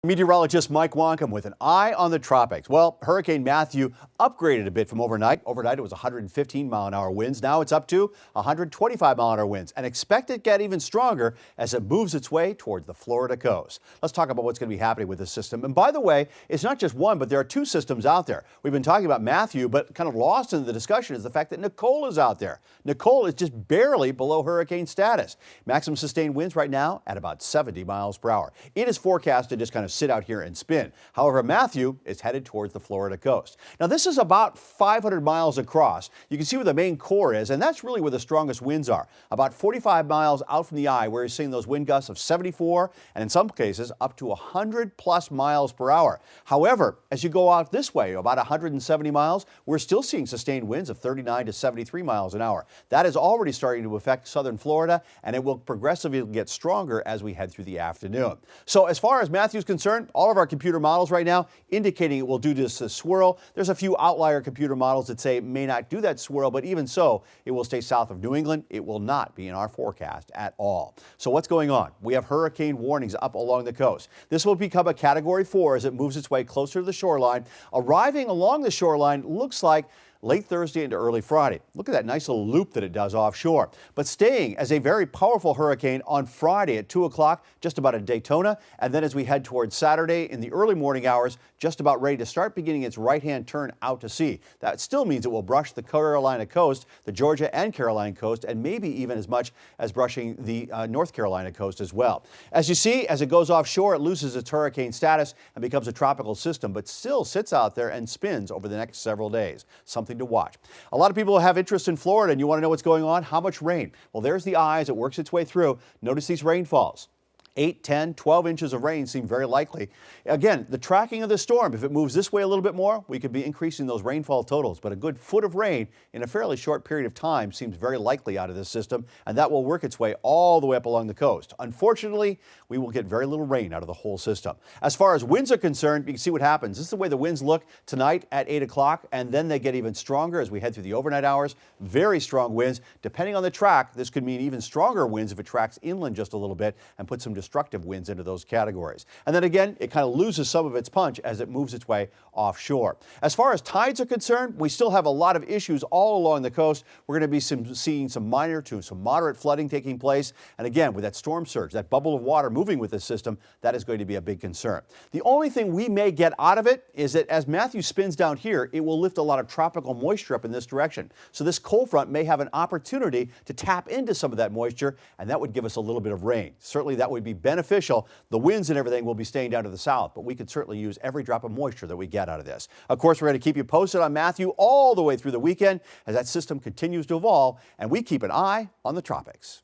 Meteorologist Mike Woncom with an eye on the tropics. Well, Hurricane Matthew upgraded a bit from overnight. Overnight, it was 115-mile-an-hour winds. Now it's up to 125-mile-an-hour winds, and expect it to get even stronger as it moves its way towards the Florida coast. Let's talk about what's going to be happening with this system. And by the way, it's not just one, but there are two systems out there. We've been talking about Matthew, but kind of lost in the discussion is the fact that Nicole is out there. Nicole is just barely below hurricane status. Maximum sustained winds right now at about 70 miles per hour. It is forecast to just kind of sit out here and spin. However, Matthew is headed towards the Florida coast. Now, this is about 500 miles across. You can see where the main core is, and that's really where the strongest winds are. About 45 miles out from the eye, where you're seeing those wind gusts of 74 and in some cases up to 100+ miles per hour. However, as you go out this way, about 170 miles, we're still seeing sustained winds of 39 to 73 miles an hour. That is already starting to affect southern Florida, and it will progressively get stronger as we head through the afternoon. So as far as Matthew's concerned, all of our computer models right now indicating it will do this swirl. There's a few outlier computer models that say it may not do that swirl, but even so, it will stay south of New England. It will not be in our forecast at all. So what's going on? We have hurricane warnings up along the coast. This will become a Category 4 as it moves its way closer to the shoreline. Arriving along the shoreline looks like late Thursday into early Friday. Look at that nice little loop that it does offshore. But staying as a very powerful hurricane on Friday at 2 o'clock, just about at Daytona. And then as we head towards Saturday in the early morning hours, just about ready to start beginning its right-hand turn out to sea. That still means it will brush the Carolina coast, the Georgia and Carolina coast, and maybe even as much as brushing the North Carolina coast as well. As you see, as it goes offshore, it loses its hurricane status and becomes a tropical system, but still sits out there and spins over the next several days. Something to watch. A lot of people have interest in Florida and you want to know what's going on. How much rain? Well, there's the eye as it works its way through. Notice these rainfalls. 8, 10, 12 inches of rain seem very likely. Again, the tracking of the storm, if it moves this way a little bit more, we could be increasing those rainfall totals. But a good foot of rain in a fairly short period of time seems very likely out of this system, and that will work its way all the way up along the coast. Unfortunately, we will get very little rain out of the whole system. As far as winds are concerned, you can see what happens. This is the way the winds look tonight at 8 o'clock, and then they get even stronger as we head through the overnight hours. Very strong winds. Depending on the track, this could mean even stronger winds if it tracks inland just a little bit and puts some destructive winds into those categories. And then again, it kind of loses some of its punch as it moves its way offshore. As far as tides are concerned, we still have a lot of issues all along the coast. We're going to be seeing some minor to some moderate flooding taking place. And again, with that storm surge, that bubble of water moving with this system, that is going to be a big concern. The only thing we may get out of it is that as Matthew spins down here, it will lift a lot of tropical moisture up in this direction. So this cold front may have an opportunity to tap into some of that moisture, and that would give us a little bit of rain. Certainly that would be beneficial. The winds and everything will be staying down to the south, but we could certainly use every drop of moisture that we get out of this. Of course, we're going to keep you posted on Matthew all the way through the weekend as that system continues to evolve, and we keep an eye on the tropics.